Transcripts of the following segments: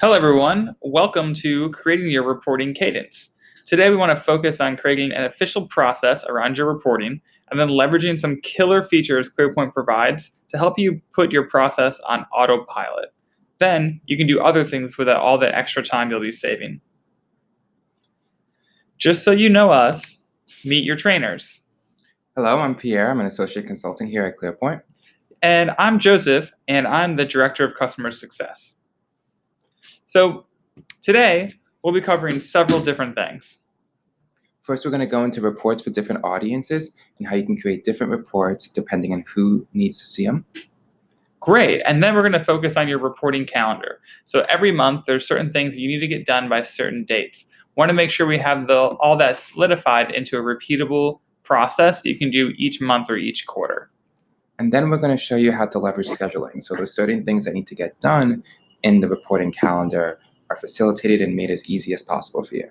Hello everyone, welcome to Creating Your Reporting Cadence. Today we want to focus on creating an official process around your reporting and then leveraging some killer features ClearPoint provides to help you put your process on autopilot. Then you can do other things with all that extra time you'll be saving. Just so you know us, meet your trainers. Hello, I'm Pierre. I'm an associate consultant here at ClearPoint. And I'm Joseph, and I'm the Director of Customer Success. So today we'll be covering several different things. First, we're going to go into reports for different audiences and how you can create different reports depending on who needs to see them. Great, and then we're going to focus on your reporting calendar. So every month there's certain things you need to get done by certain dates. Want to make sure we have all that solidified into a repeatable process that you can do each month or each quarter. And then we're going to show you how to leverage scheduling. So there's certain things that need to get done in the reporting calendar are facilitated and made as easy as possible for you.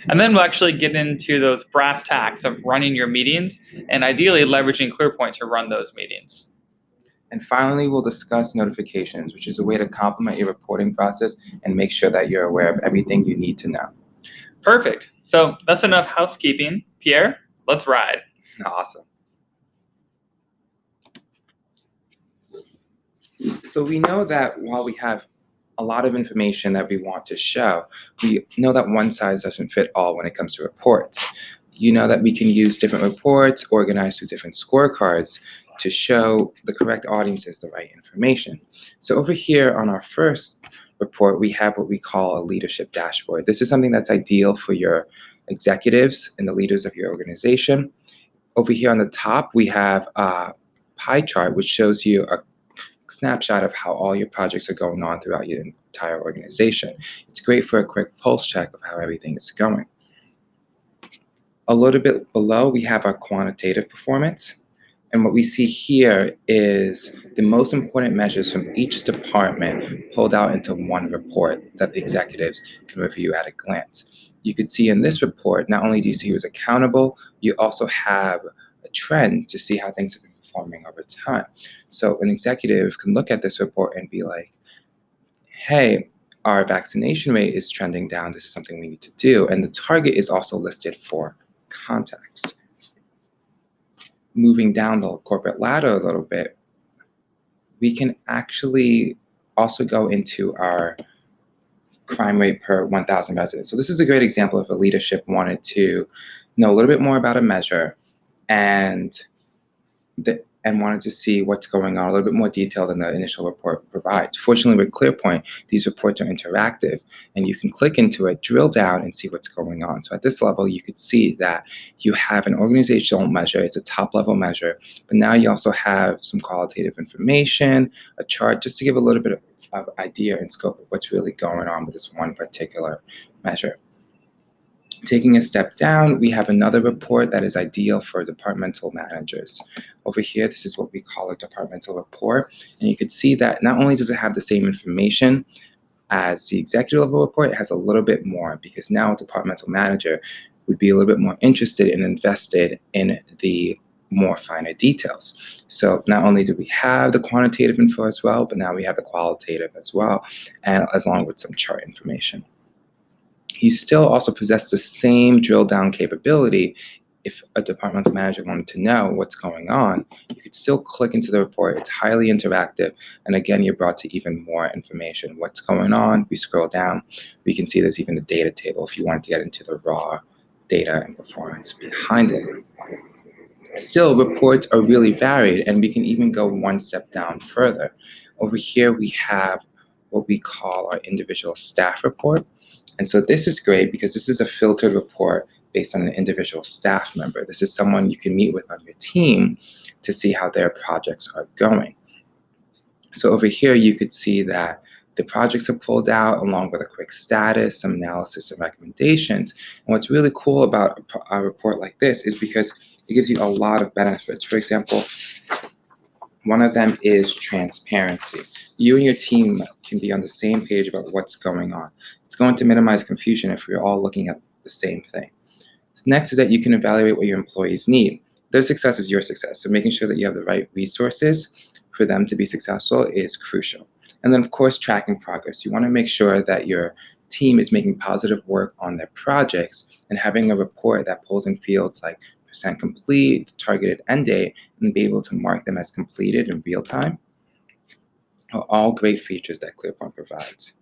And then we'll actually get into those brass tacks of running your meetings and ideally leveraging ClearPoint to run those meetings. And finally, we'll discuss notifications, which is a way to complement your reporting process and make sure that you're aware of everything you need to know. Perfect. So that's enough housekeeping. Pierre, let's ride. Awesome. So we know that while we have a lot of information that we want to show, we know that one size doesn't fit all when it comes to reports. You know that we can use different reports organized through different scorecards to show the correct audiences the right information. So over here on our first report, we have what we call a leadership dashboard. This is something that's ideal for your executives and the leaders of your organization. Over here on the top, we have a pie chart, which shows you a snapshot of how all your projects are going on throughout your entire organization. It's great for a quick pulse check of how everything is going. A little bit below, we have our quantitative performance. And what we see here is the most important measures from each department pulled out into one report that the executives can review at a glance. You can see in this report, not only do you see who's accountable, you also have a trend to see how things have been performing over time. So an executive can look at this report and be like, hey, our vaccination rate is trending down. This is something we need to do. And the target is also listed for context. Moving down the corporate ladder a little bit, we can actually also go into our crime rate per 1,000 residents. So this is a great example of a leadership wanted to know a little bit more about a measure and wanted to see what's going on, a little bit more detail than the initial report provides. Fortunately, with ClearPoint, these reports are interactive, and you can click into it, drill down, and see what's going on. So at this level, you could see that you have an organizational measure. It's a top-level measure, but now you also have some qualitative information, a chart, just to give a little bit of idea and scope of what's really going on with this one particular measure. Taking a step down, we have another report that is ideal for departmental managers. Over here, this is what we call a departmental report. And you can see that not only does it have the same information as the executive level report, it has a little bit more because now a departmental manager would be a little bit more interested and invested in the more finer details. So not only do we have the quantitative info as well, but now we have the qualitative as well, and along with some chart information. You still also possess the same drill down capability. If a departmental manager wanted to know what's going on, you could still click into the report. It's highly interactive. And again, you're brought to even more information. What's going on? We scroll down. We can see there's even a data table if you want to get into the raw data and performance behind it. Still, reports are really varied, and we can even go one step down further. Over here, we have what we call our individual staff report. And so this is great because this is a filtered report based on an individual staff member. This is someone you can meet with on your team to see how their projects are going. So over here, you could see that the projects are pulled out along with a quick status, some analysis and recommendations. And what's really cool about a report like this is because it gives you a lot of benefits. For example, one of them is transparency. You and your team can be on the same page about what's going on. It's going to minimize confusion if we're all looking at the same thing. Next is that you can evaluate what your employees need. Their success is your success, so making sure that you have the right resources for them to be successful is crucial. And then, of course, tracking progress. You want to make sure that your team is making positive work on their projects and having a report that pulls in fields like percent complete, targeted end date, and be able to mark them as completed in real time are all great features that ClearPoint provides.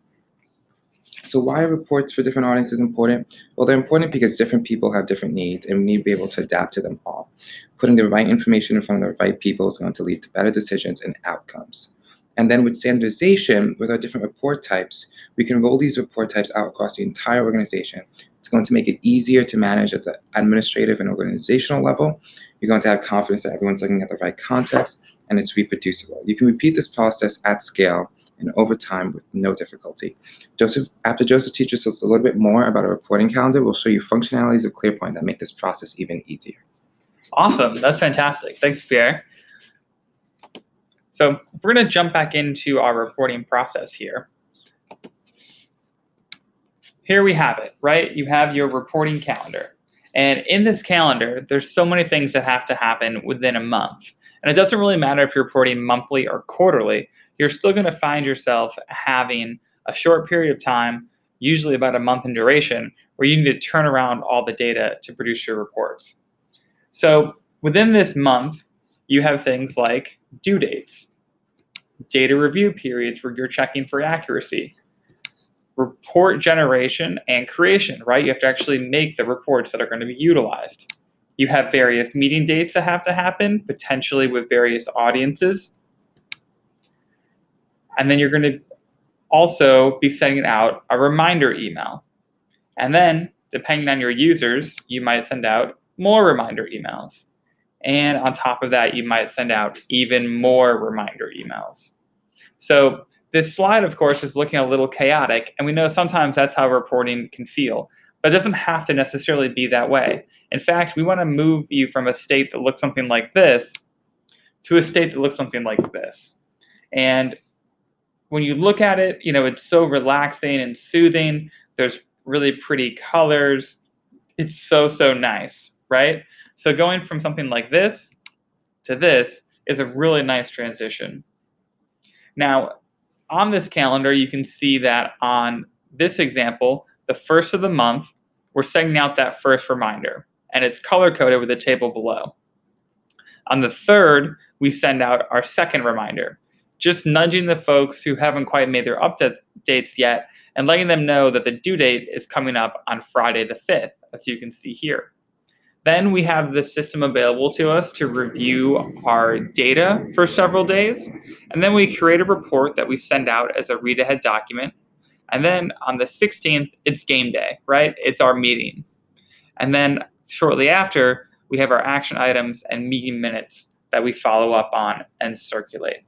So why are reports for different audiences important? Well, they're important because different people have different needs and we need to be able to adapt to them all. Putting the right information in front of the right people is going to lead to better decisions and outcomes. And then with standardization, with our different report types, we can roll these report types out across the entire organization. It's going to make it easier to manage at the administrative and organizational level. You're going to have confidence that everyone's looking at the right context and it's reproducible. You can repeat this process at scale and over time with no difficulty. After Joseph teaches us a little bit more about a reporting calendar, we'll show you functionalities of ClearPoint that make this process even easier. Awesome. That's fantastic. Thanks, Pierre. So we're going to jump back into our reporting process here. Here we have it, right? You have your reporting calendar. And in this calendar, there's so many things that have to happen within a month. And it doesn't really matter if you're reporting monthly or quarterly, you're still going to find yourself having a short period of time, usually about a month in duration, where you need to turn around all the data to produce your reports. So within this month, you have things like due dates, data review periods where you're checking for accuracy, report generation and creation, right? You have to actually make the reports that are going to be utilized. You have various meeting dates that have to happen, potentially with various audiences. And then you're going to also be sending out a reminder email. And then, depending on your users, you might send out more reminder emails. And on top of that, you might send out even more reminder emails. So this slide, of course, is looking a little chaotic, and we know sometimes that's how reporting can feel, but it doesn't have to necessarily be that way. In fact, we want to move you from a state that looks something like this to a state that looks something like this. And when you look at it, you know, it's so relaxing and soothing. There's really pretty colors. It's so, so nice, right? So going from something like this to this is a really nice transition. Now, on this calendar, you can see that on this example, the first of the month, we're sending out that first reminder, and it's color-coded with the table below. On the third, we send out our second reminder, just nudging the folks who haven't quite made their updates yet and letting them know that the due date is coming up on Friday the 5th, as you can see here. Then we have the system available to us to review our data for several days. And then we create a report that we send out as a read-ahead document. And then on the 16th, it's game day, right? It's our meeting. And then shortly after, we have our action items and meeting minutes that we follow up on and circulate.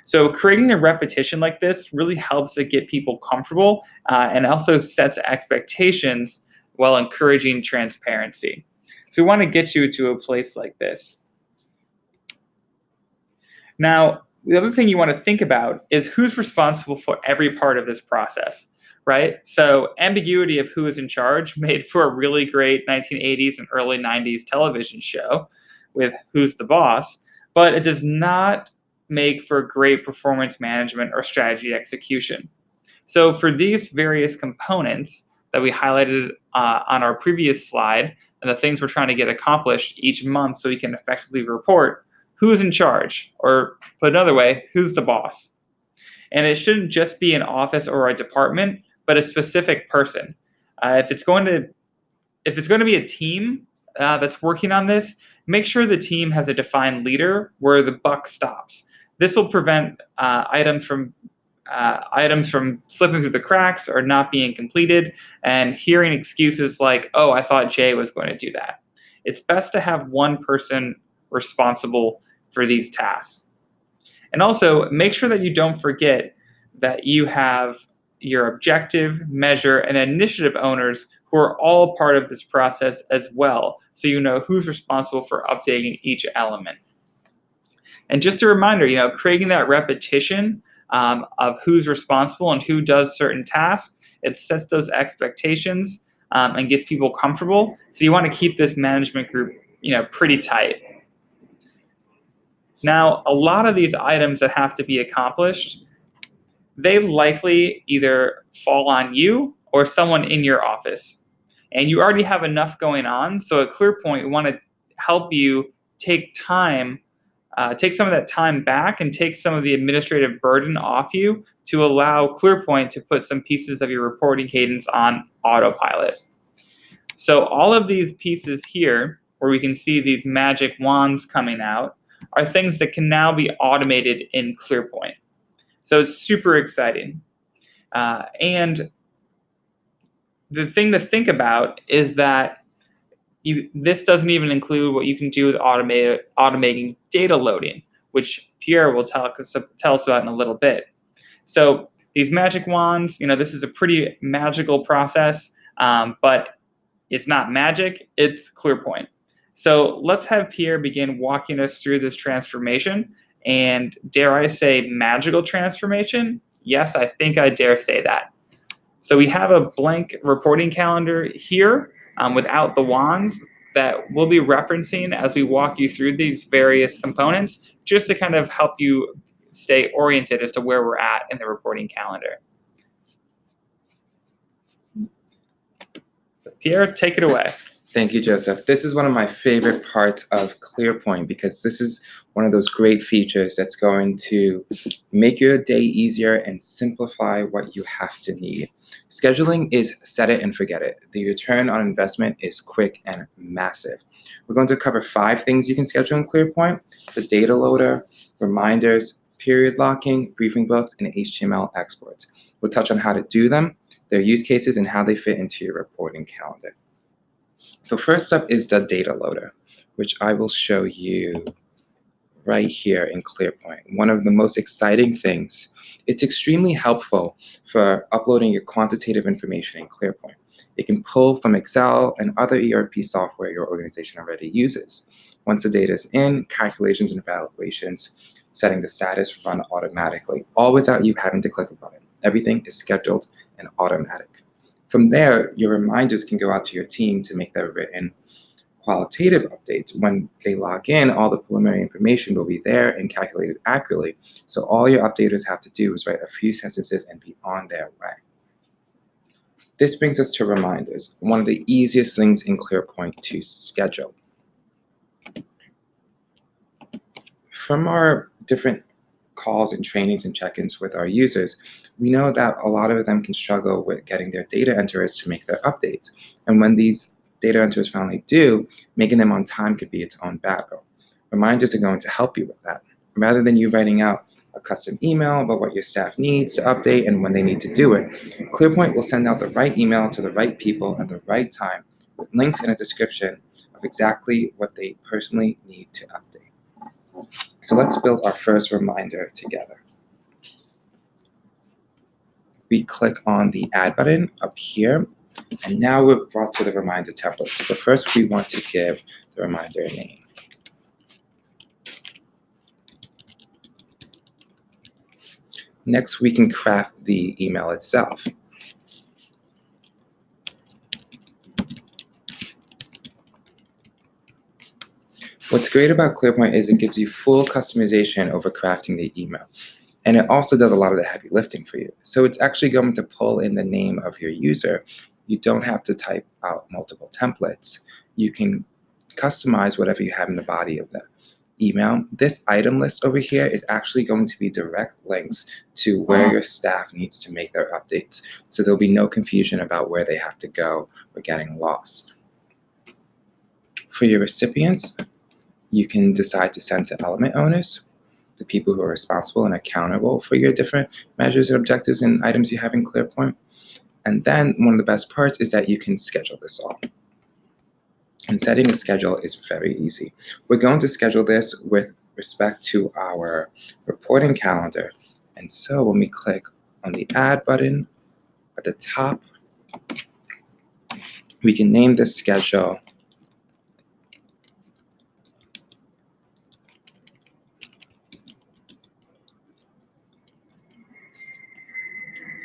So creating a repetition like this really helps to get people comfortable and also sets expectations while encouraging transparency. So we want to get you to a place like this. Now, the other thing you want to think about is who's responsible for every part of this process, right? So ambiguity of who is in charge made for a really great 1980s and early 90s television show with Who's the Boss, but it does not make for great performance management or strategy execution. So for these various components that we highlighted on our previous slide, and the things we're trying to get accomplished each month so we can effectively report, who's in charge? Or put another way, who's the boss? And it shouldn't just be an office or a department, but a specific person. If it's going to be a team that's working on this, make sure the team has a defined leader where the buck stops. This will prevent items from slipping through the cracks or not being completed and hearing excuses like, oh, I thought Jay was going to do that. It's best to have one person responsible for these tasks. And also make sure that you don't forget that you have your objective, measure, and initiative owners who are all part of this process as well, so you know who's responsible for updating each element. And just a reminder, you know, creating that repetition of who's responsible and who does certain tasks, it sets those expectations and gets people comfortable. So you want to keep this management group, you know, pretty tight. Now, a lot of these items that have to be accomplished, they likely either fall on you or someone in your office. And you already have enough going on, so at ClearPoint, we want to help you take time, take some of that time back and take some of the administrative burden off you to allow ClearPoint to put some pieces of your reporting cadence on autopilot. So all of these pieces here, where we can see these magic wands coming out, are things that can now be automated in ClearPoint. So it's super exciting. And the thing to think about is that this doesn't even include what you can do with automating data loading, which Pierre will tell us about in a little bit. So these magic wands, this is a pretty magical process, but it's not magic, it's ClearPoint. So let's have Pierre begin walking us through this transformation, and dare I say magical transformation? Yes, I think I dare say that. So we have a blank reporting calendar here without the wands that we'll be referencing as we walk you through these various components, just to kind of help you stay oriented as to where we're at in the reporting calendar. So Pierre, take it away. Thank you, Joseph. This is one of my favorite parts of ClearPoint because this is one of those great features that's going to make your day easier and simplify what you have to need. Scheduling is set it and forget it. The return on investment is quick and massive. We're going to cover 5 things you can schedule in ClearPoint: the data loader, reminders, period locking, briefing books, and HTML exports. We'll touch on how to do them, their use cases, and how they fit into your reporting calendar. So first up is the data loader, which I will show you right here in ClearPoint. One of the most exciting things. It's extremely helpful for uploading your quantitative information in ClearPoint. It can pull from Excel and other ERP software your organization already uses. Once the data is in, calculations and evaluations, setting the status run automatically, all without you having to click a button. Everything is scheduled and automatic. From there, your reminders can go out to your team to make their written qualitative updates. When they log in, all the preliminary information will be there and calculated accurately. So all your updaters have to do is write a few sentences and be on their way. This brings us to reminders, one of the easiest things in ClearPoint to schedule. From our different calls and trainings and check-ins with our users, we know that a lot of them can struggle with getting their data enterers to make their updates. And when these data enterers finally do, making them on time could be its own battle. Reminders are going to help you with that. Rather than you writing out a custom email about what your staff needs to update and when they need to do it, ClearPoint will send out the right email to the right people at the right time with links and a description of exactly what they personally need to update. So let's build our first reminder together. We click on the Add button up here, and now we're brought to the reminder template. So first we want to give the reminder a name. Next, we can craft the email itself. What's great about ClearPoint is it gives you full customization over crafting the email. And it also does a lot of the heavy lifting for you. So it's actually going to pull in the name of your user. You don't have to type out multiple templates. You can customize whatever you have in the body of the email. This item list over here is actually going to be direct links to where your staff needs to make their updates. So there'll be no confusion about where they have to go or getting lost. For your recipients, you can decide to send to element owners, the people who are responsible and accountable for your different measures and objectives and items you have in ClearPoint. And then one of the best parts is that you can schedule this all. And setting a schedule is very easy. We're going to schedule this with respect to our reporting calendar. And so when we click on the Add button at the top, we can name this schedule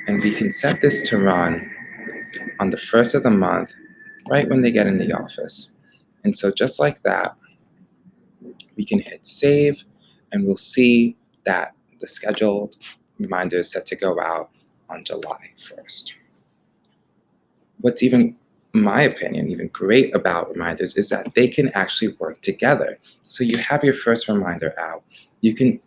and we can set this to run on the first of the month, right when they get in the office. And so just like that, we can hit save and we'll see that the scheduled reminder is set to go out on July 1st. What's even, in my opinion, even great about reminders is that they can actually work together. So you have your first reminder out.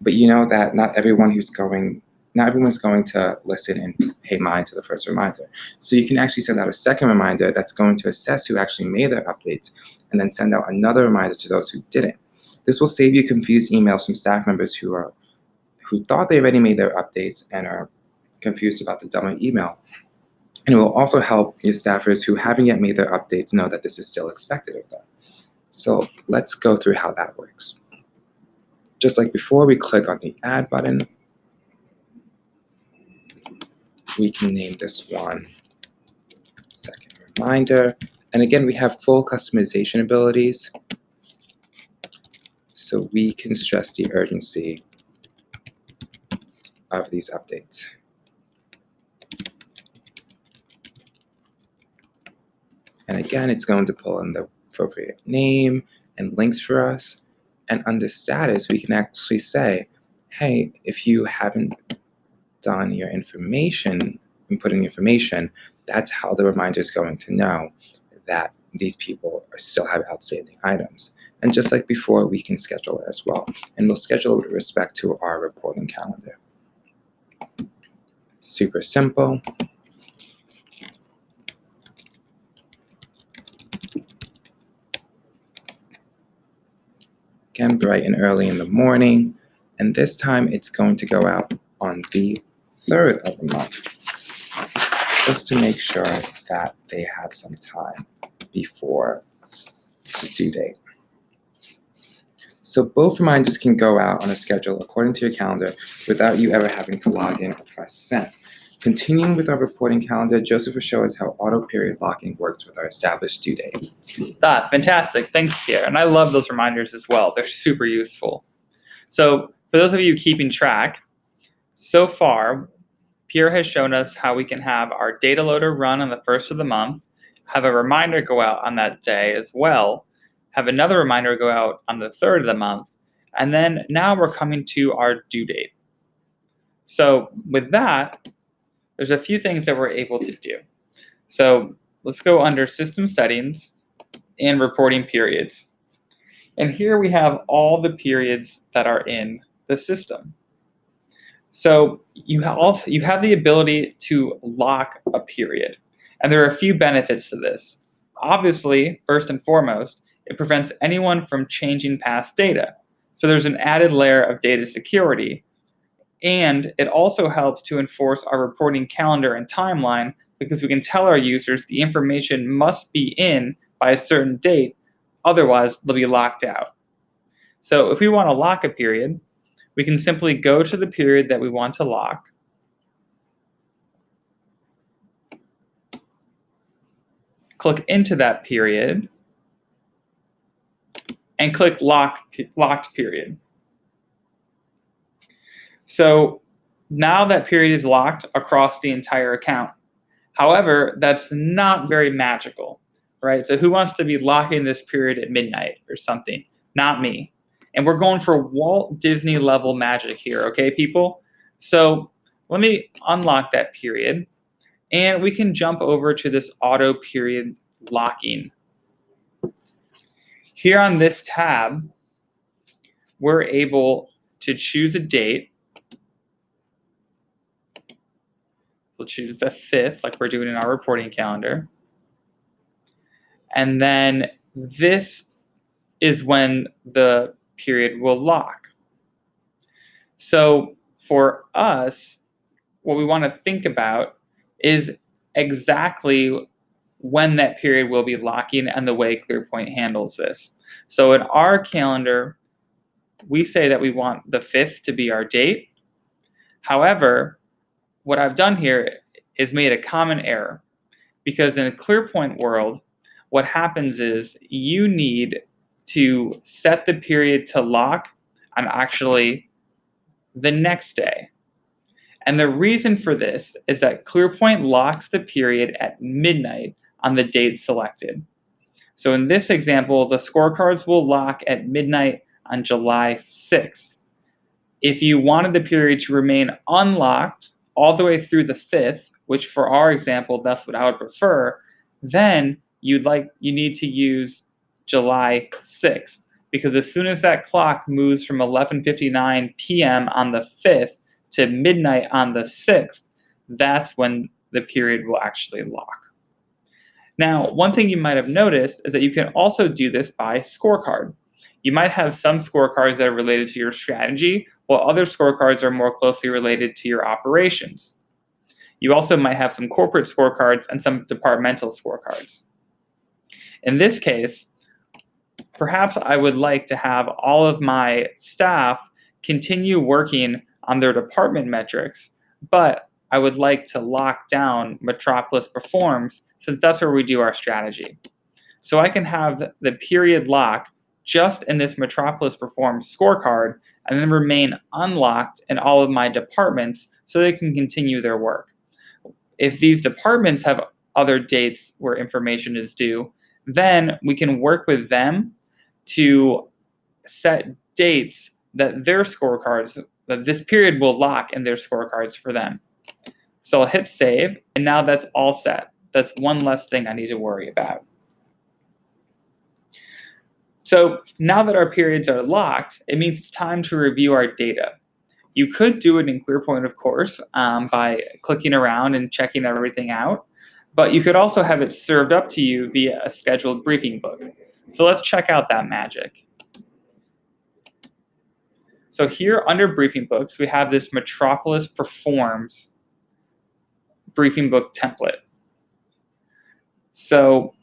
But you know that not everyone's going to listen and pay mind to the first reminder. So you can actually send out a second reminder that's going to assess who actually made their updates, and then send out another reminder to those who didn't. This will save you confused emails from staff members who thought they already made their updates and are confused about the demo email. And it will also help your staffers who haven't yet made their updates know that this is still expected of them. So let's go through how that works. Just like before, we click on the Add button. We can name this one Second Reminder. And again, we have full customization abilities. So we can stress the urgency of these updates. And again, it's going to pull in the appropriate name and links for us. And under status, we can actually say, hey, if you haven't done your information, inputting information, that's how the reminder is going to know that these people still have outstanding items. And just like before, we can schedule it as well. And we'll schedule it with respect to our reporting calendar. Super simple. Again, bright and early in the morning. And this time it's going to go out on the 3rd of the month, just to make sure that they have some time before the due date. So both reminders can go out on a schedule according to your calendar without you ever having to log in or press send. Continuing with our reporting calendar, Joseph will show us how auto period locking works with our established due date. Fantastic. Thanks, Pierre. And I love those reminders as well. They're super useful. So for those of you keeping track, so far, Pierre has shown us how we can have our data loader run on the 1st of the month, have a reminder go out on that day as well, have another reminder go out on the 3rd of the month, and then now we're coming to our due date. So with that, there's a few things that we're able to do. So let's go under System Settings and Reporting Periods. And here we have all the periods that are in the system. So you have the ability to lock a period. And there are a few benefits to this. Obviously, first and foremost, it prevents anyone from changing past data. So there's an added layer of data security. And it also helps to enforce our reporting calendar and timeline, because we can tell our users the information must be in by a certain date, otherwise they'll be locked out. So if we want to lock a period, we can simply go to the period that we want to lock, click into that period, and click Locked Period. So now that period is locked across the entire account. However, that's not very magical, right? So who wants to be locking this period at midnight or something? Not me. And we're going for Walt Disney level magic here, okay, people? So let me unlock that period, and we can jump over to this auto period locking. Here on this tab, we're able to choose a date. We'll choose the 5th, like we're doing in our reporting calendar. And then this is when the period will lock. So for us, what we want to think about is exactly when that period will be locking and the way ClearPoint handles this. So in our calendar, we say that we want the 5th to be our date. However, what I've done here is made a common error, because in a ClearPoint world, what happens is you need to set the period to lock on actually the next day. And the reason for this is that ClearPoint locks the period at midnight on the date selected. So in this example, the scorecards will lock at midnight on July 6th. If you wanted the period to remain unlocked all the way through the 5th, which for our example, that's what I would prefer, then you need to use July 6th, because as soon as that clock moves from 11:59 p.m. on the 5th to midnight on the 6th, that's when the period will actually lock. Now, one thing you might have noticed is that you can also do this by scorecard. You might have some scorecards that are related to your strategy, while other scorecards are more closely related to your operations. You also might have some corporate scorecards and some departmental scorecards. In this case, perhaps I would like to have all of my staff continue working on their department metrics, but I would like to lock down Metropolis Performs, since that's where we do our strategy. So I can have the period lock just in this Metropolis Performs scorecard and then remain unlocked in all of my departments so they can continue their work. If these departments have other dates where information is due, then we can work with them to set dates that their scorecards, that this period will lock in their scorecards for them. So I'll hit save, and now that's all set. That's one less thing I need to worry about. So now that our periods are locked, it means it's time to review our data. You could do it in ClearPoint, of course, by clicking around and checking everything out, but you could also have it served up to you via a scheduled briefing book. So let's check out that magic. So here under briefing books, we have this Metropolis Performs briefing book template. So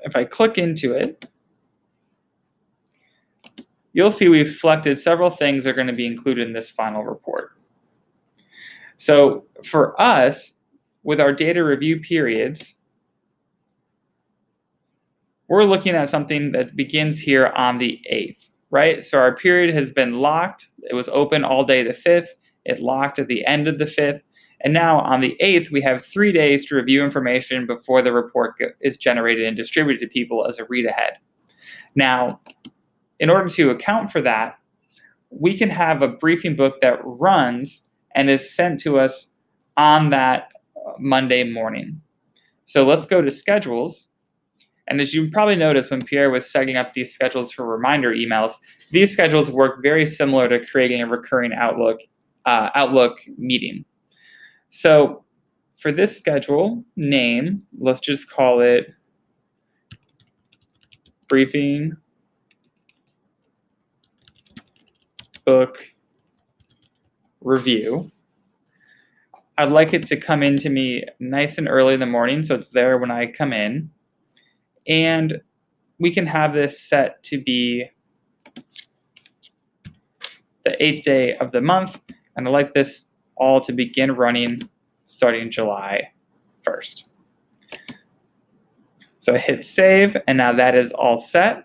if I click into it, you'll see we've selected several things that are going to be included in this final report. So for us, with our data review periods, we're looking at something that begins here on the 8th, right? So our period has been locked. It was open all day the 5th. It locked at the end of the 5th. And now on the 8th, we have 3 days to review information before the report is generated and distributed to people as a read ahead. Now, in order to account for that, we can have a briefing book that runs and is sent to us on that Monday morning. So let's go to schedules. And as you probably noticed when Pierre was setting up these schedules for reminder emails, these schedules work very similar to creating a recurring Outlook meeting. So for this schedule name, let's just call it Briefing Book Review. I'd like it to come in to me nice and early in the morning, so it's there when I come in. And we can have this set to be the 8th day of the month, and I'd like this all to begin running starting July 1st. So I hit save, and now that is all set.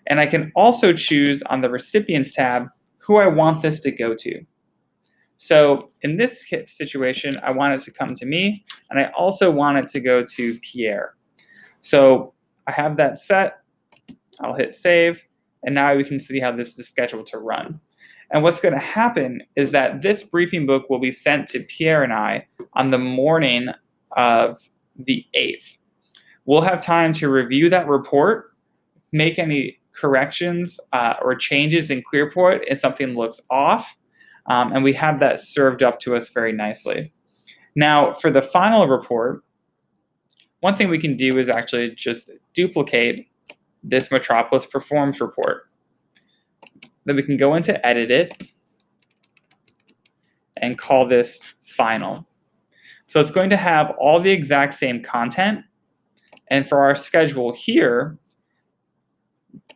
And I can also choose on the Recipients tab who I want this to go to. So in this situation, I want it to come to me, and I also want it to go to Pierre. So I have that set. I'll hit save, and now we can see how this is scheduled to run. And what's going to happen is that this briefing book will be sent to Pierre and I on the morning of the 8th. We'll have time to review that report, make any corrections or changes in ClearPoint if something looks off, and we have that served up to us very nicely. Now, for the final report, one thing we can do is actually just duplicate this Metropolis Performs report. Then we can go into edit it and call this final. So it's going to have all the exact same content. And for our schedule here,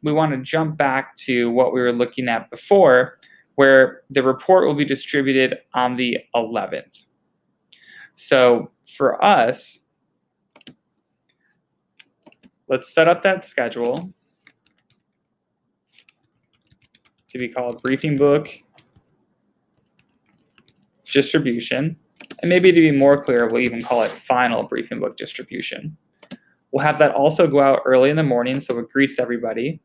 we want to jump back to what we were looking at before, where the report will be distributed on the 11th. So for us, let's set up that schedule to be called Briefing Book Distribution. And maybe to be more clear, we'll even call it Final Briefing Book Distribution. We'll have that also go out early in the morning so it greets everybody.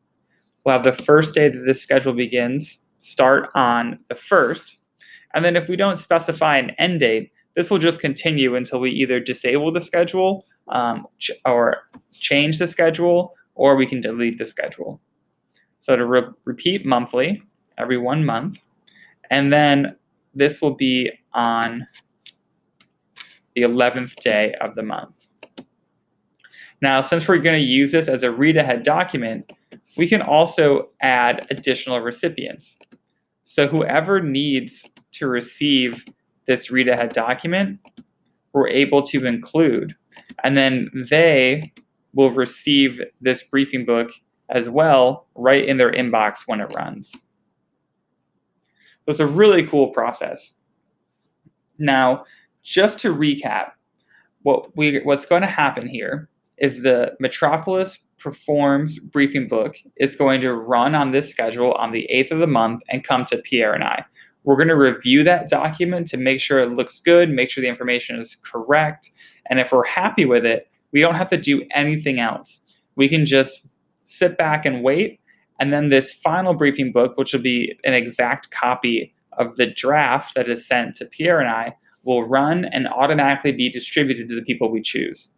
We'll have the first day that this schedule begins start on the 1st. And then if we don't specify an end date, this will just continue until we either disable the schedule or change the schedule, or we can delete the schedule. So to repeat monthly, every 1 month, and then this will be on the 11th day of the month. Now, since we're going to use this as a read-ahead document, we can also add additional recipients. So whoever needs to receive this read-ahead document, we're able to include, and then they will receive this briefing book as well right in their inbox when it runs. So it's a really cool process. Now, just to recap, what's going to happen here is the Metropolis Performs briefing book is going to run on this schedule on the 8th of the month and come to Pierre and I. We're going to review that document to make sure it looks good, make sure the information is correct, and if we're happy with it, we don't have to do anything else. We can just sit back and wait, and then this final briefing book, which will be an exact copy of the draft that is sent to Pierre and I, will run and automatically be distributed to the people we choose.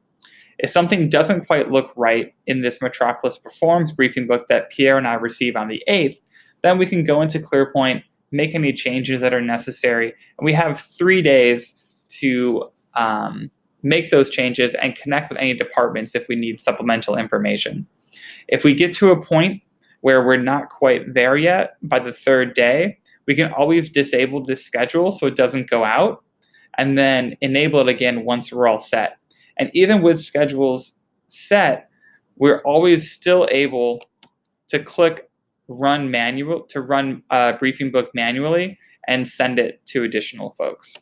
If something doesn't quite look right in this Metropolis Performs briefing book that Pierre and I receive on the 8th, then we can go into ClearPoint, make any changes that are necessary, and we have 3 days to make those changes and connect with any departments if we need supplemental information. If we get to a point where we're not quite there yet by the 3rd day, we can always disable this schedule so it doesn't go out, and then enable it again once we're all set. And even with schedules set, we're always still able to click run manual to run a briefing book manually and send it to additional folks.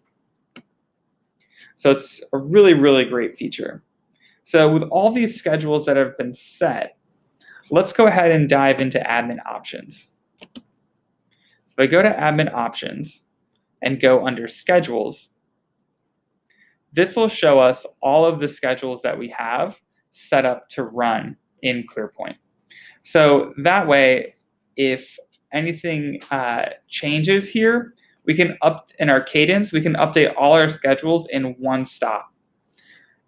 So it's a really, really great feature. So with all these schedules that have been set, let's go ahead and dive into admin options. So if I go to admin options and go under schedules, this will show us all of the schedules that we have set up to run in ClearPoint. So that way, if anything changes here, we can in our Cadence, we can update all our schedules in one stop.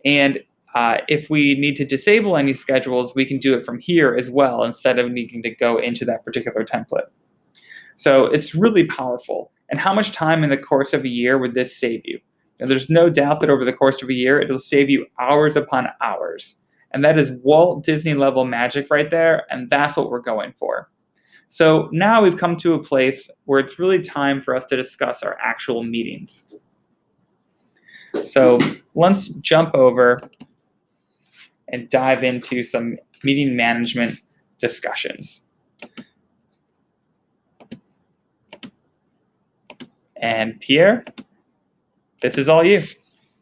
And if we need to disable any schedules, we can do it from here as well instead of needing to go into that particular template. So it's really powerful. And how much time in the course of a year would this save you? And there's no doubt that over the course of a year, it'll save you hours upon hours. And that is Walt Disney level magic right there, and that's what we're going for. So now we've come to a place where it's really time for us to discuss our actual meetings. So let's jump over and dive into some meeting management discussions. And Pierre, this is all you.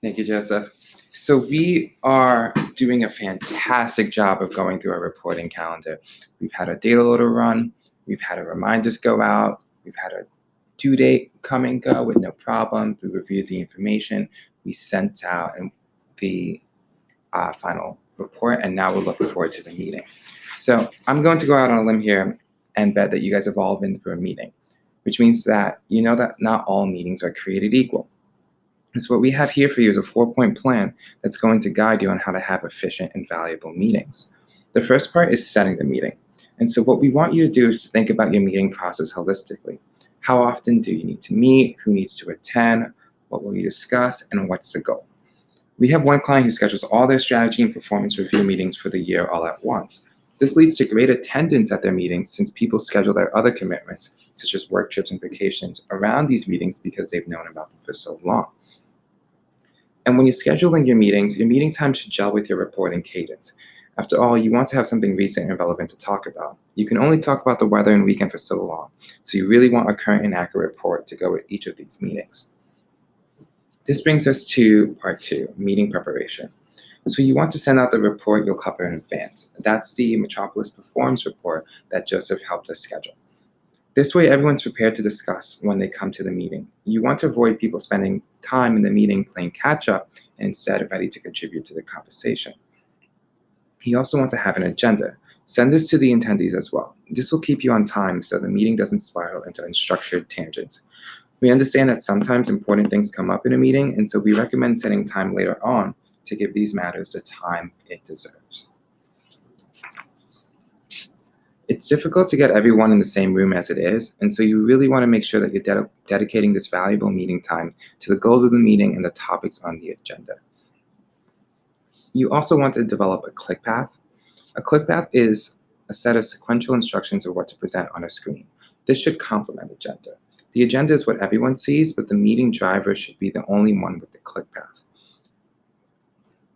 Thank you, Joseph. So we are doing a fantastic job of going through our reporting calendar. We've had a data loader run. We've had our reminders go out. We've had a due date come and go with no problem. We reviewed the information. We sent out the final report, and now we're looking forward to the meeting. So I'm going to go out on a limb here and bet that you guys have all been through a meeting, which means that you know that not all meetings are created equal. And so what we have here for you is a 4-point plan that's going to guide you on how to have efficient and valuable meetings. The first part is setting the meeting. And so what we want you to do is to think about your meeting process holistically. How often do you need to meet? Who needs to attend? What will you discuss? And what's the goal? We have one client who schedules all their strategy and performance review meetings for the year all at once. This leads to great attendance at their meetings since people schedule their other commitments, such as work trips and vacations, around these meetings because they've known about them for so long. And when you're scheduling your meeting time should gel with your reporting cadence. After all, you want to have something recent and relevant to talk about. You can only talk about the weather and weekend for so long, so you really want a current and accurate report to go with each of these meetings. This brings us to part 2, meeting preparation. So you want to send out the report you'll cover in advance. That's the Metropolis Performs report that Joseph helped us schedule. This way, everyone's prepared to discuss when they come to the meeting. You want to avoid people spending time in the meeting playing catch-up and instead ready to contribute to the conversation. You also want to have an agenda. Send this to the attendees as well. This will keep you on time so the meeting doesn't spiral into unstructured tangents. We understand that sometimes important things come up in a meeting, and so we recommend setting time later on to give these matters the time it deserves. It's difficult to get everyone in the same room as it is, and so you really want to make sure that you're dedicating this valuable meeting time to the goals of the meeting and the topics on the agenda. You also want to develop a click path. A click path is a set of sequential instructions of what to present on a screen. This should complement the agenda. The agenda is what everyone sees, but the meeting driver should be the only one with the click path.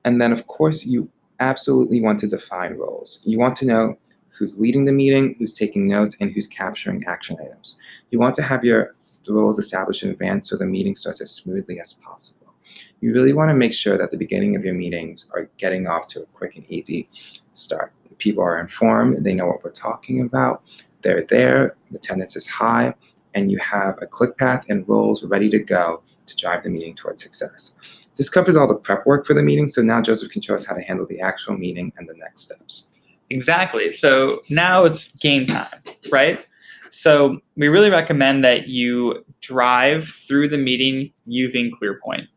And then, of course, you absolutely want to define roles. You want to know who's leading the meeting, who's taking notes, and who's capturing action items. You want to have your roles established in advance so the meeting starts as smoothly as possible. You really want to make sure that the beginning of your meetings are getting off to a quick and easy start. People are informed, they know what we're talking about, they're there, the attendance is high, and you have a click path and roles ready to go to drive the meeting towards success. This covers all the prep work for the meeting, so now Joseph can show us how to handle the actual meeting and the next steps. Exactly. So now it's game time, right? So we really recommend that you drive through the meeting using ClearPoint.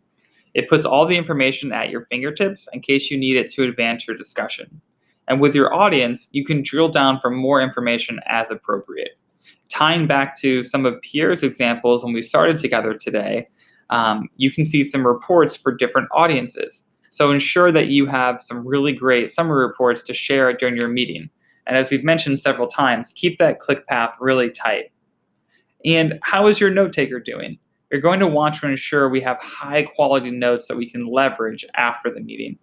It puts all the information at your fingertips in case you need it to advance your discussion. And with your audience, you can drill down for more information as appropriate. Tying back to some of Pierre's examples when we started together today, you can see some reports for different audiences. So ensure that you have some really great summary reports to share during your meeting. And as we've mentioned several times, keep that click path really tight. And how is your note taker doing? You're going to want to ensure we have high quality notes that we can leverage after the meeting.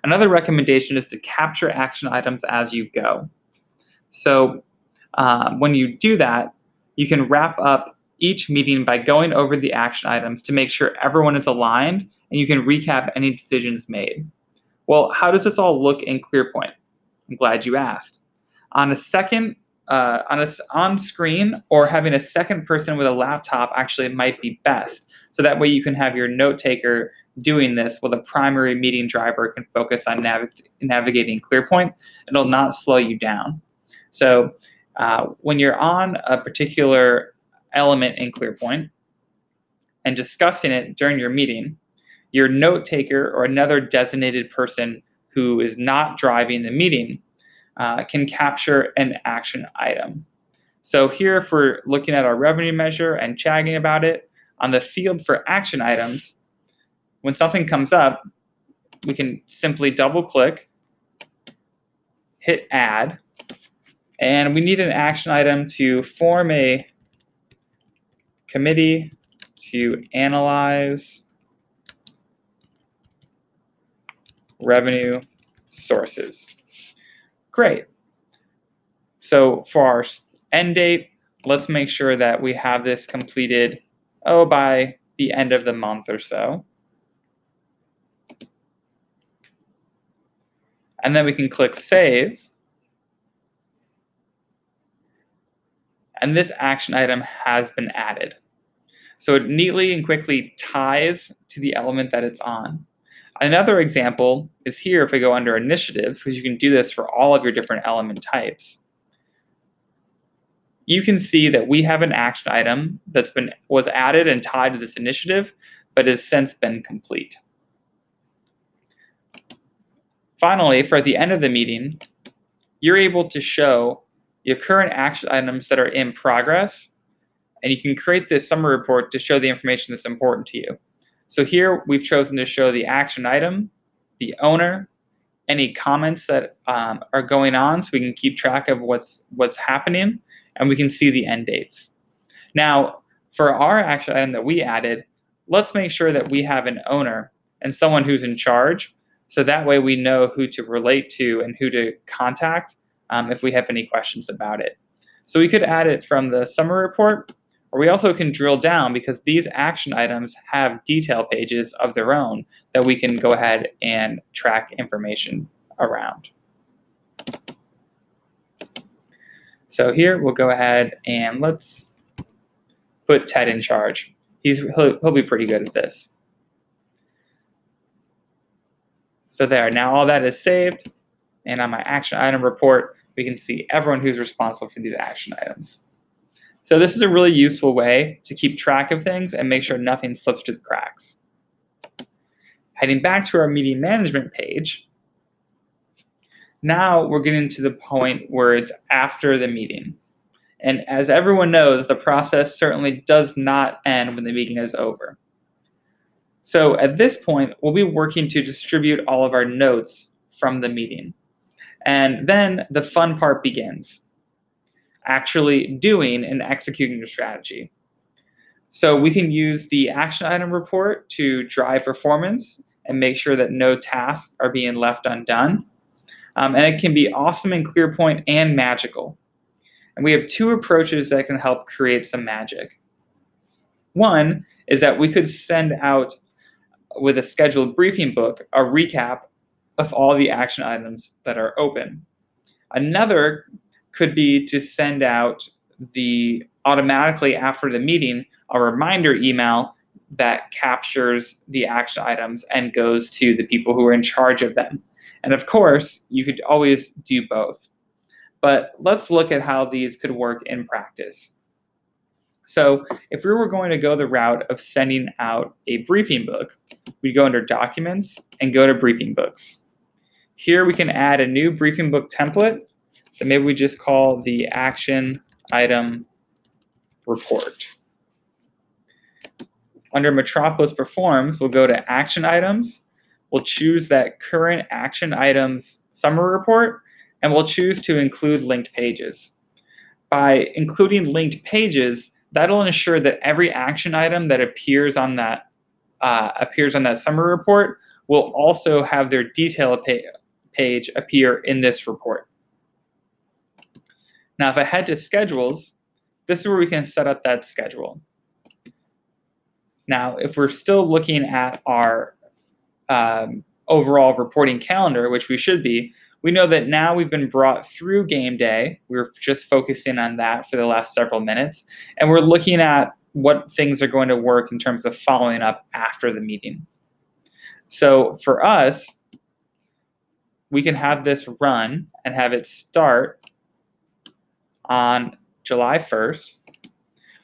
Another recommendation is to capture action items as you go. So when you do that, you can wrap up each meeting by going over the action items to make sure everyone is aligned and you can recap any decisions made. Well, how does this all look in ClearPoint? I'm glad you asked. On a second, on screen or having a second person with a laptop actually might be best. So that way you can have your note taker doing this while the primary meeting driver can focus on navigating ClearPoint. It'll not slow you down. So when you're on a particular element in ClearPoint and discussing it during your meeting, your note taker or another designated person who is not driving the meeting can capture an action item. So here, if we're looking at our revenue measure and chatting about it, on the field for action items, when something comes up, we can simply double click, hit add, and we need an action item to form a committee to analyze revenue sources. Great. So for our end date, let's make sure that we have this completed, by the end of the month or so. And then we can click save. And this action item has been added. So it neatly and quickly ties to the element that it's on. Another example is here if we go under initiatives, because you can do this for all of your different element types. You can see that we have an action item that was added and tied to this initiative, but has since been complete. Finally, for the end of the meeting, you're able to show your current action items that are in progress, and you can create this summary report to show the information that's important to you. So here we've chosen to show the action item, the owner, any comments that are going on so we can keep track of what's happening, and we can see the end dates. Now, for our action item that we added, let's make sure that we have an owner and someone who's in charge, so that way we know who to relate to and who to contact if we have any questions about it. So we could add it from the summary report, or we also can drill down because these action items have detail pages of their own that we can go ahead and track information around. So here we'll go ahead and let's put Ted in charge. He'll be pretty good at this. So there, now all that is saved, and on my action item report, we can see everyone who's responsible for these action items. So this is a really useful way to keep track of things and make sure nothing slips through the cracks. Heading back to our meeting management page, now we're getting to the point where it's after the meeting. And as everyone knows, the process certainly does not end when the meeting is over. So at this point, we'll be working to distribute all of our notes from the meeting. And then the fun part begins, actually doing and executing your strategy. So we can use the action item report to drive performance and make sure that no tasks are being left undone. And it can be awesome in ClearPoint and magical. And we have two approaches that can help create some magic. One is that we could send out, with a scheduled briefing book, a recap of all the action items that are open. Another could be to send out automatically after the meeting a reminder email that captures the action items and goes to the people who are in charge of them. And of course, you could always do both. But let's look at how these could work in practice. So if we were going to go the route of sending out a briefing book, we'd go under Documents and go to Briefing Books. Here we can add a new briefing book template that maybe we just call the Action Item Report. Under Metropolis Performs, we'll go to Action Items. We'll choose that Current Action Items Summary Report, and we'll choose to include linked pages. By including linked pages, that'll ensure that every action item that appears on that summary report will also have their detail page appear in this report. Now, if I head to Schedules, this is where we can set up that schedule. Now, if we're still looking at our overall reporting calendar, which we should be, we know that now we've been brought through game day. We were just focusing on that for the last several minutes, and we're looking at what things are going to work in terms of following up after the meeting. So for us, we can have this run and have it start on July 1st.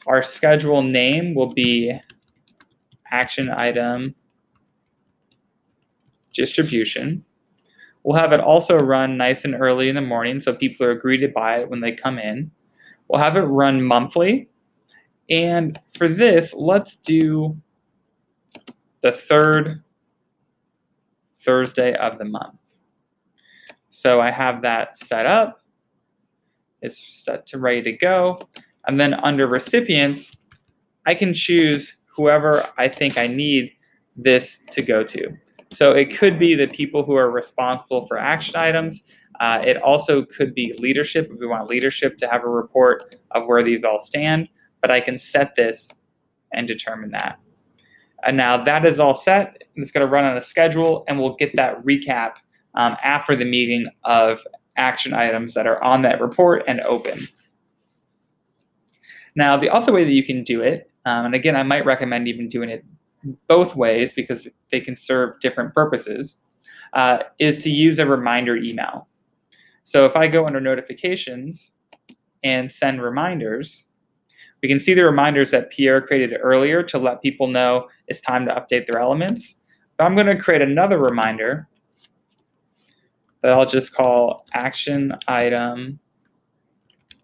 Our schedule name will be Action Item Distribution. We'll have it also run nice and early in the morning so people are greeted by it when they come in. We'll have it run monthly. And for this, let's do the third Thursday of the month. So I have that set up. It's set to ready to go. And then under recipients, I can choose whoever I think I need this to go to. So it could be the people who are responsible for action items. It also could be leadership, if we want leadership to have a report of where these all stand. But I can set this and determine that. And now that is all set. It's going to run on a schedule, and we'll get that recap after the meeting of action items that are on that report and open. Now, the other way that you can do it, and again, I might recommend even doing it both ways because they can serve different purposes, is to use a reminder email. So if I go under Notifications and Send Reminders, we can see the reminders that Pierre created earlier to let people know it's time to update their elements. But I'm going to create another reminder that I'll just call Action Item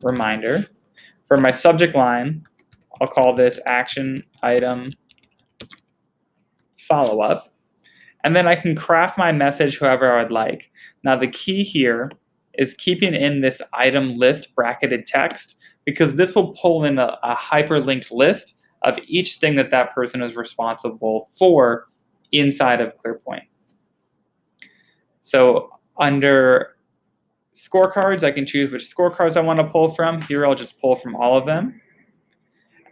Reminder. For my subject line, I'll call this Action Item Follow-up. And then I can craft my message however I would like. Now the key here is keeping in this item list bracketed text, because this will pull in a hyperlinked list of each thing that that person is responsible for inside of ClearPoint. So under scorecards, I can choose which scorecards I want to pull from. Here I'll just pull from all of them.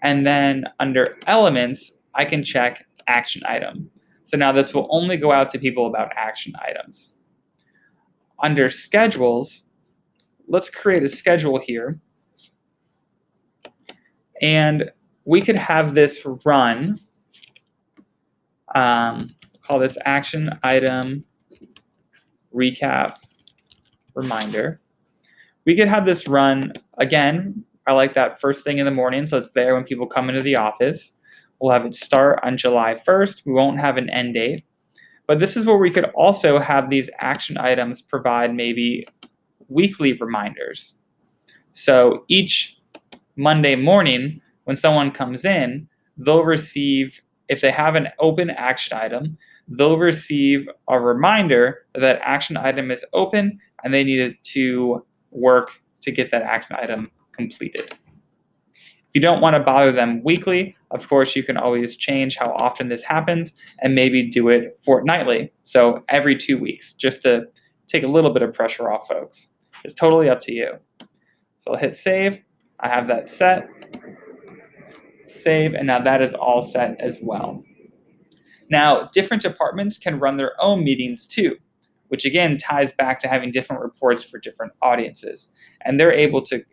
And then under elements, I can check action item. So now this will only go out to people about action items. Under schedules, let's create a schedule here. And we could have this run, call this Action Item Recap Reminder. we could have this run, again, I like that first thing in the morning, so it's there when people come into the office. We'll have it start on July 1st. We won't have an end date. But this is where we could also have these action items provide maybe weekly reminders. So each Monday morning, when someone comes in, they'll receive, if they have an open action item, they'll receive a reminder that that action item is open and they needed to work to get that action item completed. If you don't want to bother them weekly, of course, you can always change how often this happens and maybe do it fortnightly. So every 2 weeks, just to take a little bit of pressure off folks. It's totally up to you. So I'll hit save. I have that set. Save, and now that is all set as well. Now, different departments can run their own meetings too, which again ties back to having different reports for different audiences. And they're able to,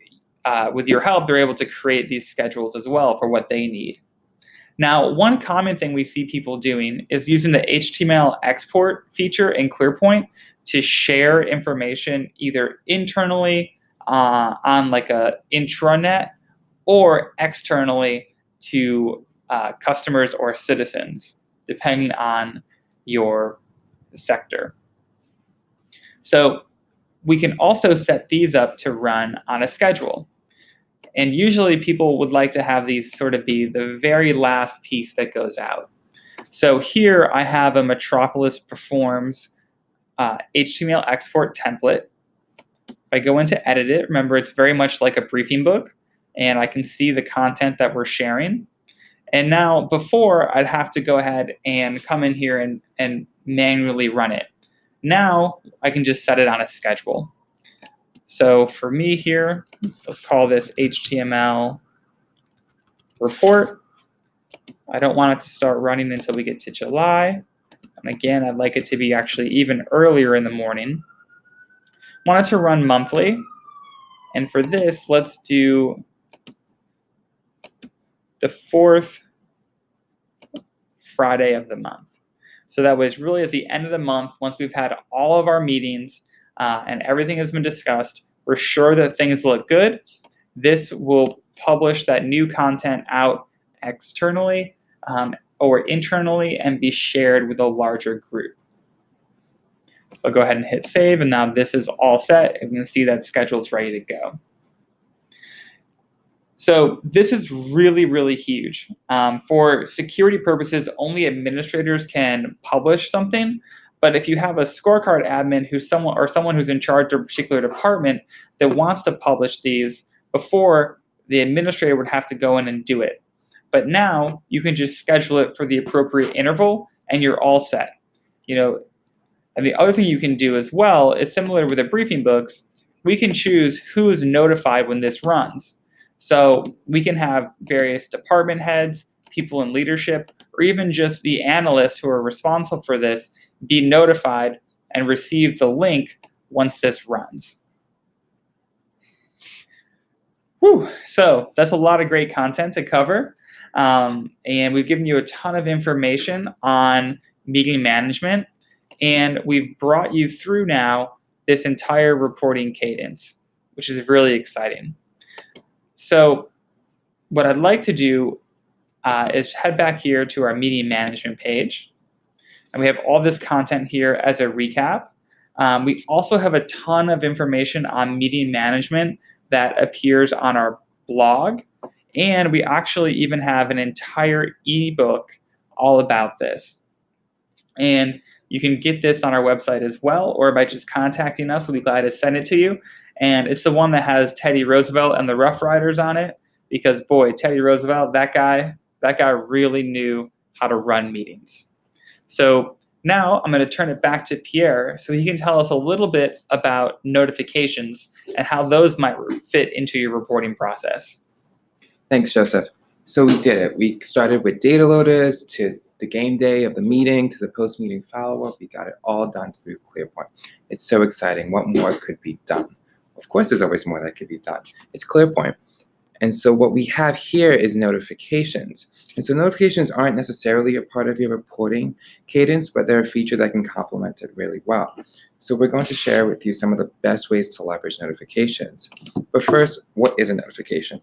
with your help, they're able to create these schedules as well for what they need. Now, one common thing we see people doing is using the HTML export feature in ClearPoint to share information either internally on like a intranet or externally to customers or citizens, depending on your sector. So we can also set these up to run on a schedule. And usually people would like to have these sort of be the very last piece that goes out. So here I have a Metropolis Performs HTML export template. If I go into edit it, remember it's very much like a briefing book, and I can see the content that we're sharing. And now before, I'd have to go ahead and come in here and manually run it. Now I can just set it on a schedule. So for me here, let's call this HTML report. I don't want it to start running until we get to July. And again, I'd like it to be actually even earlier in the morning. I want it to run monthly. And for this, let's do the 4th Friday of the month. So that was really at the end of the month, once we've had all of our meetings and everything has been discussed, we're sure that things look good. This will publish that new content out externally or internally and be shared with a larger group. So I'll go ahead and hit save, and now this is all set. And you can see that schedule is ready to go. So this is really, really huge. For security purposes, only administrators can publish something. But if you have a scorecard admin who's someone who's in charge of a particular department that wants to publish these, before the administrator would have to go in and do it. But now you can just schedule it for the appropriate interval and you're all set. And the other thing you can do as well is similar with the briefing books, we can choose who is notified when this runs. So we can have various department heads, people in leadership, or even just the analysts who are responsible for this be notified and receive the link once this runs. Whew. So that's a lot of great content to cover. And we've given you a ton of information on meeting management. And we've brought you through now this entire reporting cadence, which is really exciting. So what I'd like to do is head back here to our meeting management page. And we have all this content here as a recap. We also have a ton of information on meeting management that appears on our blog. And we actually even have an entire ebook all about this. And you can get this on our website as well, or by just contacting us, we'll be glad to send it to you. And it's the one that has Teddy Roosevelt and the Rough Riders on it, because boy, Teddy Roosevelt, that guy really knew how to run meetings. So now I'm going to turn it back to Pierre so he can tell us a little bit about notifications and how those might fit into your reporting process. Thanks, Joseph. So we did it. We started with data loaders to the game day of the meeting to the post-meeting follow-up. We got it all done through ClearPoint. It's so exciting. What more could be done? Of course, there's always more that could be done. It's ClearPoint. And so what we have here is notifications. And so notifications aren't necessarily a part of your reporting cadence, but they're a feature that can complement it really well. So we're going to share with you some of the best ways to leverage notifications. But first, what is a notification?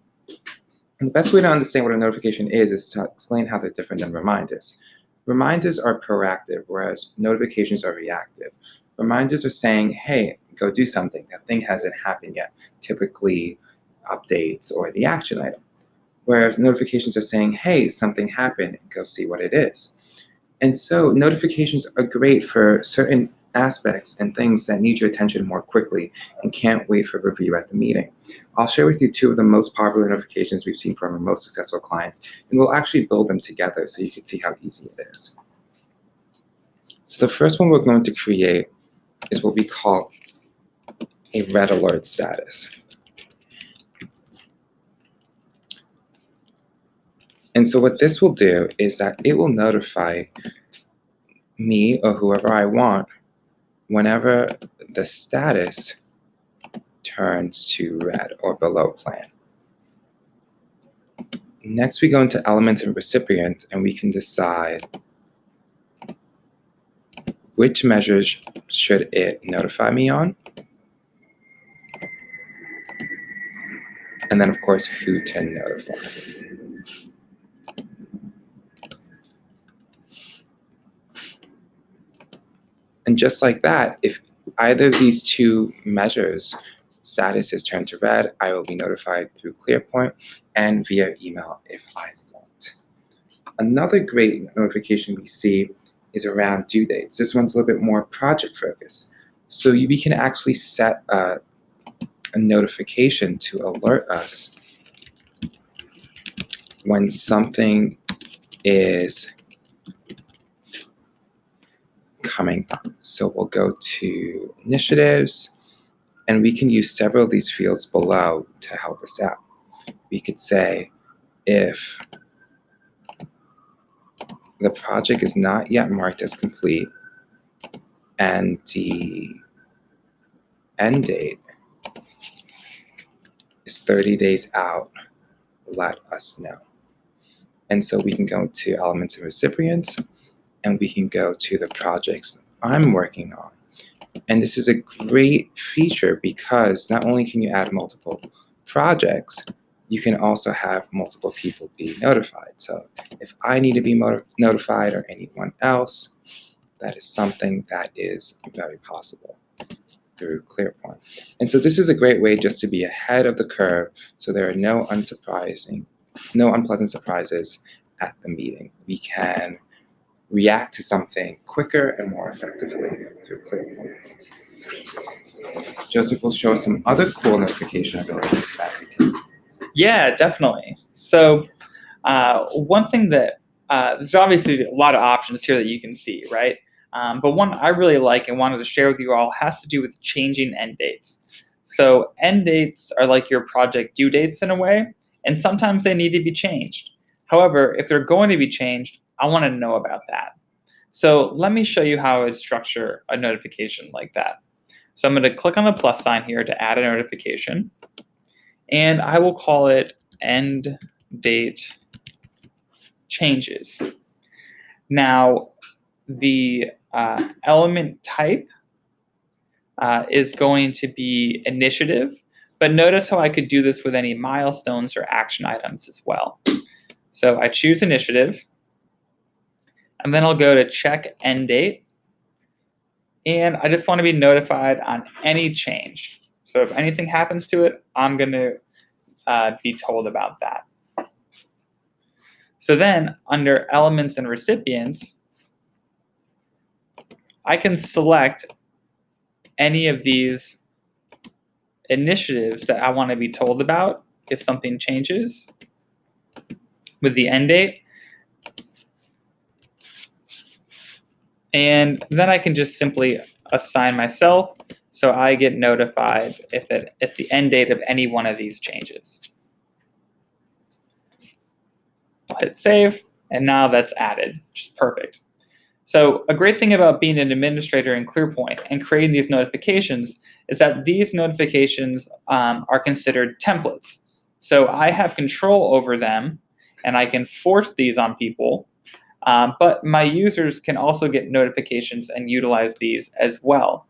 And the best way to understand what a notification is to explain how they're different than reminders. Reminders are proactive, whereas notifications are reactive. Reminders are saying, hey, go do something. That thing hasn't happened yet, typically updates or the action item. Whereas notifications are saying, hey, something happened, go see what it is. And so notifications are great for certain aspects and things that need your attention more quickly and can't wait for review at the meeting. I'll share with you two of the most popular notifications we've seen from our most successful clients, and we'll actually build them together so you can see how easy it is. So the first one we're going to create is what we call a red alert status. And so what this will do is that it will notify me or whoever I want whenever the status turns to red or below plan. Next, we go into elements and recipients, and we can decide which measures should it notify me on, and then of course who to notify. And just like that, if either of these two measures status is turned to red, I will be notified through ClearPoint and via email if I want. Another great notification we see is around due dates. This one's a little bit more project focused. So we can actually set a notification to alert us when something is coming up. So we'll go to initiatives, and we can use several of these fields below to help us out. We could say if the project is not yet marked as complete and the end date is 30 days out, let us know. And so we can go to elements and recipients, and we can go to the projects I'm working on. And this is a great feature because not only can you add multiple projects, you can also have multiple people be notified. So if I need to be notified or anyone else, that is something that is very possible through ClearPoint. And so this is a great way just to be ahead of the curve so there are no unpleasant surprises at the meeting. We can react to something quicker and more effectively through ClearPoint. Joseph will show us some other cool notification abilities that we can. Yeah, definitely. So one thing that there's obviously a lot of options here that you can see, right? But one I really like and wanted to share with you all has to do with changing end dates. So end dates are like your project due dates in a way, and sometimes they need to be changed. However, if they're going to be changed, I want to know about that. So let me show you how I would structure a notification like that. So I'm going to click on the plus sign here to add a notification, and I will call it end date changes. Now, the element type is going to be initiative, but notice how I could do this with any milestones or action items as well. So I choose initiative, and then I'll go to check end date, and I just want to be notified on any change. So if anything happens to it, I'm going to be told about that. So then under elements and recipients, I can select any of these initiatives that I want to be told about if something changes with the end date. And then I can just simply assign myself so I get notified if the end date of any one of these changes. I'll hit save, and now that's added, which is perfect. So a great thing about being an administrator in ClearPoint and creating these notifications is that these notifications are considered templates. So I have control over them, and I can force these on people. But my users can also get notifications and utilize these as well.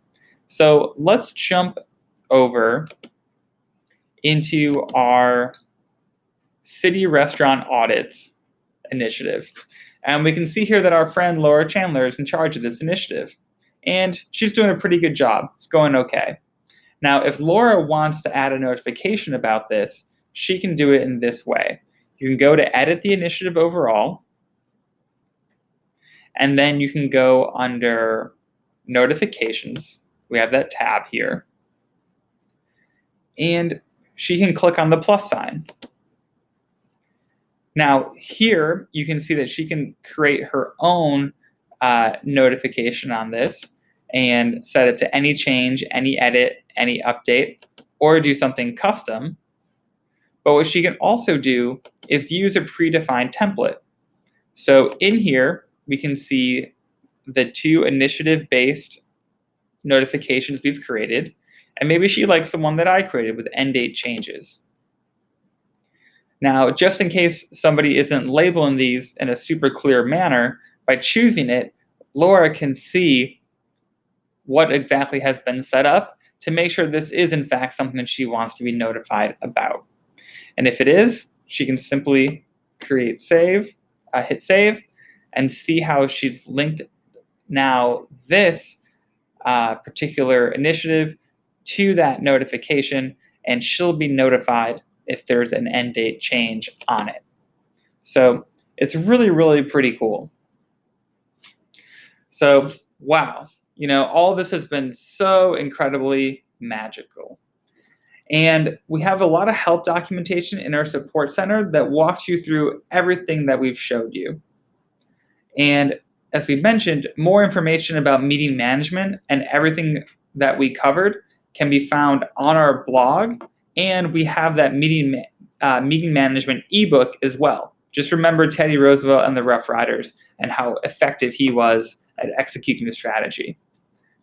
So let's jump over into our city restaurant audits initiative. And we can see here that our friend Laura Chandler is in charge of this initiative. And she's doing a pretty good job. It's going okay. Now, if Laura wants to add a notification about this, she can do it in this way. You can go to edit the initiative overall, and then you can go under notifications. We have that tab here. And she can click on the plus sign. Now here you can see that she can create her own notification on this and set it to any change, any edit, any update, or do something custom. But what she can also do is use a predefined template. So in here, we can see the 2 initiative-based notifications we've created, and maybe she likes the one that I created with end date changes. Now, just in case somebody isn't labeling these in a super clear manner, by choosing it, Laura can see what exactly has been set up to make sure this is in fact something that she wants to be notified about. And if it is, she can simply hit save, and see how she's linked now this particular initiative to that notification, and she'll be notified if there's an end date change on it. So it's really, really pretty cool. So, wow, all of this has been so incredibly magical. And we have a lot of help documentation in our support center that walks you through everything that we've showed you. And as we mentioned, more information about meeting management and everything that we covered can be found on our blog, and we have that meeting management ebook as well. Just remember Teddy Roosevelt and the Rough Riders and how effective he was at executing the strategy.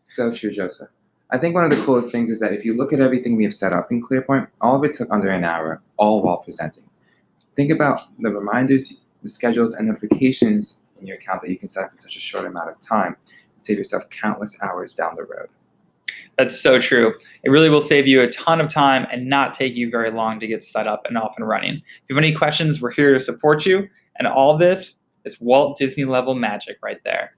So true, Joseph. I think one of the coolest things is that if you look at everything we have set up in ClearPoint, all of it took under an hour, all while presenting. Think about the reminders, the schedules, and notifications in your account that you can set up in such a short amount of time and save yourself countless hours down the road. That's so true. It really will save you a ton of time and not take you very long to get set up and off and running. If you have any questions, we're here to support you. And all this is Walt Disney level magic right there.